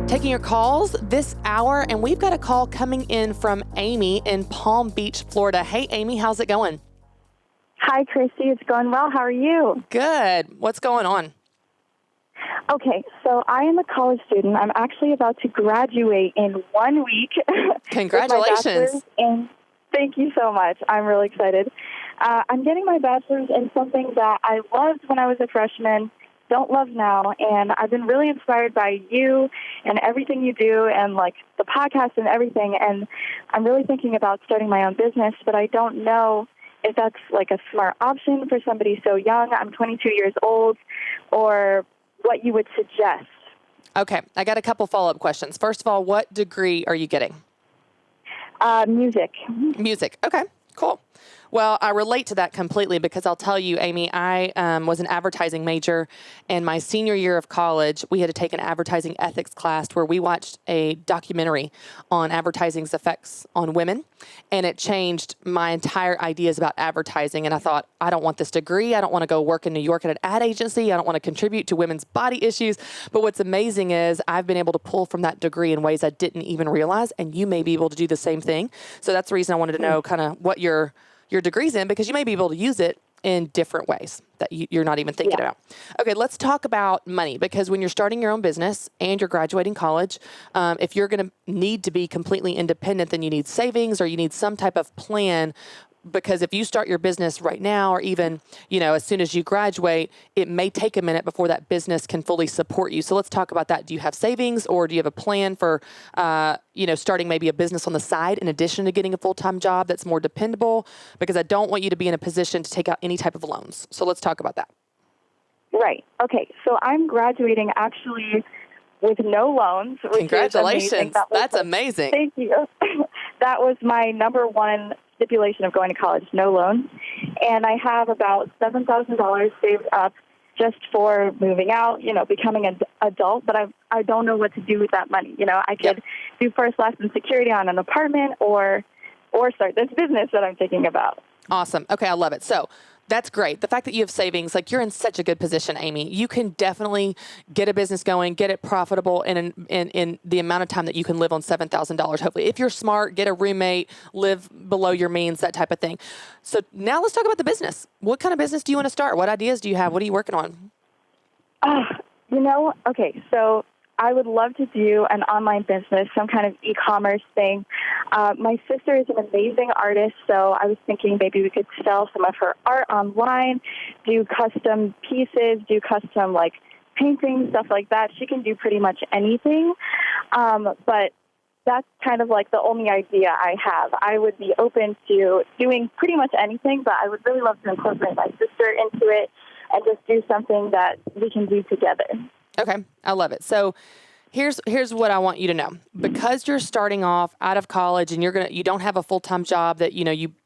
Taking your calls this hour, and we've got a call coming in from Amy in Palm Beach, Florida. Hey, Amy, how's it going? Hi, Christy. It's going well. How are you? Good. What's going on? Okay, so I am a college student. I'm actually about to graduate in 1 week. Congratulations. And thank you so much. I'm really excited. I'm getting my bachelor's in something that I loved when I was a freshman, don't love now, and I've been really inspired by you and everything you do and, like, the podcast and everything, and I'm really thinking about starting my own business, but I don't know if that's, like, a smart option for somebody so young. I'm 22 years old, or what you would suggest. Okay, I got a couple follow-up questions. First of all, what degree are you getting? Music. Music. Okay, cool. Well, I relate to that completely because I'll tell you, Amy, I was an advertising major, and my senior year of college, we had to take an advertising ethics class where we watched a documentary on advertising's effects on women, and it changed my entire ideas about advertising. And I thought, I don't want this degree. I don't want to go work in New York at an ad agency. I don't want to contribute to women's body issues. But what's amazing is I've been able to pull from that degree in ways I didn't even realize, and you may be able to do the same thing. So that's the reason I wanted to know kind of what your degree's in, because you may be able to use it in different ways that you're not even thinking about. Okay, let's talk about money, because when you're starting your own business and you're graduating college, if you're going to need to be completely independent, then you need savings or you need some type of plan. Because if you start your business right now, or even, as soon as you graduate, it may take a minute before that business can fully support you. So let's talk about that. Do you have savings, or do you have a plan for, starting maybe a business on the side in addition to getting a full-time job that's more dependable? Because I don't want you to be in a position to take out any type of loans. So let's talk about that. Right. Okay. So I'm graduating actually with no loans. Congratulations. That's amazing. Thank you. That was my number one stipulation of going to college, no loans. And I have about $7,000 saved up just for moving out, becoming an adult, but I don't know what to do with that money. I could do first, last, and security on an apartment or start this business that I'm thinking about. Awesome. Okay, I love it. So that's great. The fact that you have savings, like, you're in such a good position, Amy. You can definitely get a business going, get it profitable in the amount of time that you can live on $7,000, hopefully. If you're smart, get a roommate, live below your means, that type of thing. So now let's talk about the business. What kind of business do you want to start? What ideas do you have? What are you working on? Okay, so I would love to do an online business, some kind of e-commerce thing. My sister is an amazing artist, so I was thinking maybe we could sell some of her art online, do custom pieces, do custom, paintings, stuff like that. She can do pretty much anything, but that's kind of like the only idea I have. I would be open to doing pretty much anything, but I would really love to incorporate my sister into it and just do something that we can do together. Okay, I love it. So here's what I want you to know. Because you're starting off out of college and you don't have a full-time job that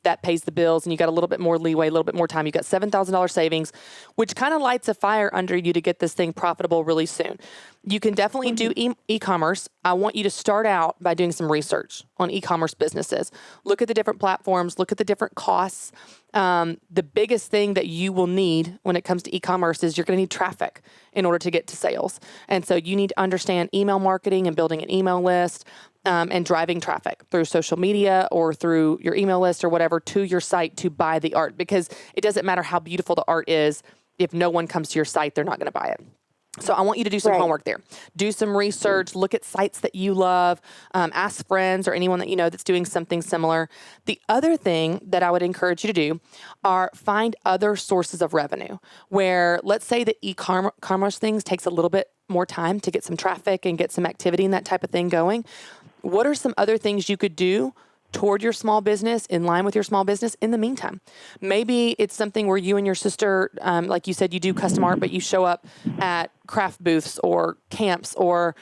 that pays the bills, and you got a little bit more leeway, a little bit more time. You got $7,000 savings, which kind of lights a fire under you to get this thing profitable really soon. You can definitely do e-commerce. I want you to start out by doing some research on e-commerce businesses. Look at the different platforms, look at the different costs. The biggest thing that you will need when it comes to e-commerce is you're going to need traffic in order to get to sales. And so you need to understand email marketing and building an email list, and driving traffic through social media or through your email list or whatever to your site to buy the art. Because it doesn't matter how beautiful the art is. If no one comes to your site, they're not going to buy it. So I want you to do some homework there. Do some research. Look at sites that you love. Ask friends or anyone that you know that's doing something similar. The other thing that I would encourage you to do are find other sources of revenue, where, let's say the e-commerce things takes a little bit more time to get some traffic and get some activity and that type of thing going. What are some other things you could do toward your small business, in line with your small business in the meantime? Maybe it's something where you and your sister, like you said, you do custom art, but you show up at craft booths or camps or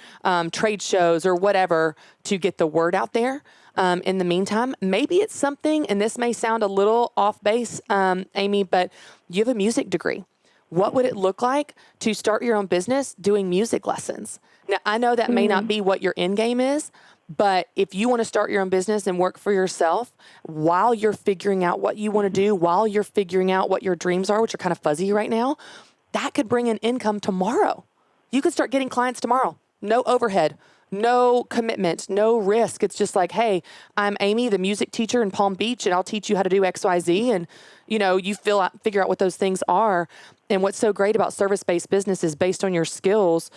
trade shows or whatever to get the word out there. In the meantime, maybe it's something, and this may sound a little off base, Amy, but you have a music degree. What would it look like to start your own business doing music lessons? Now, I know that may not be what your end game is, but if you want to start your own business and work for yourself while you're figuring out what you want to do, while you're figuring out what your dreams are, which are kind of fuzzy right now, that could bring in income tomorrow. You could start getting clients tomorrow no overhead, no commitment, no risk. It's just like, hey, I'm Amy, the music teacher in Palm Beach, and I'll teach you how to do XYZ. And, you figure out what those things are. And what's so great about service-based business is based on your skills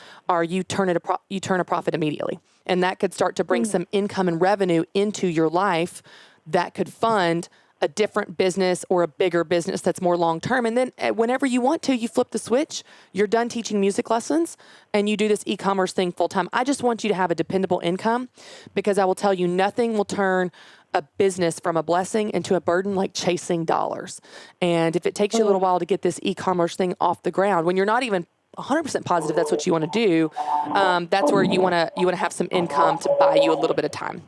you turn a profit immediately. And that could start to bring some income and revenue into your life that could fund a different business or a bigger business that's more long-term. And then whenever you want to, you flip the switch, you're done teaching music lessons, and you do this e-commerce thing full-time. I just want you to have a dependable income, because I will tell you, nothing will turn a business from a blessing into a burden like chasing dollars. And if it takes you a little while to get this e-commerce thing off the ground, when you're not even 100% positive that's what you want to do, that's where you want to have some income to buy you a little bit of time.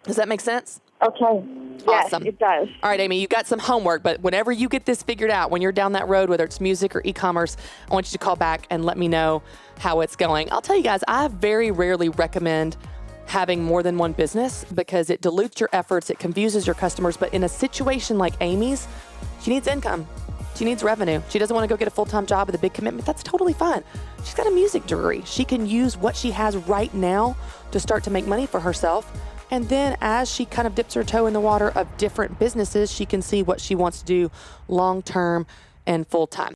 Does that make sense? Okay. Yes, Awesome. it does. All right, Amy, you got some homework, but whenever you get this figured out, when you're down that road, whether it's music or e-commerce, I want you to call back and let me know how it's going. I'll tell you guys, I very rarely recommend having more than one business because it dilutes your efforts, it confuses your customers. But in a situation like Amy's, she needs income. She needs revenue. She doesn't want to go get a full-time job with a big commitment. That's totally fine. She's got a music degree. She can use what she has right now to start to make money for herself. And then as she kind of dips her toe in the water of different businesses, she can see what she wants to do long-term and full-time.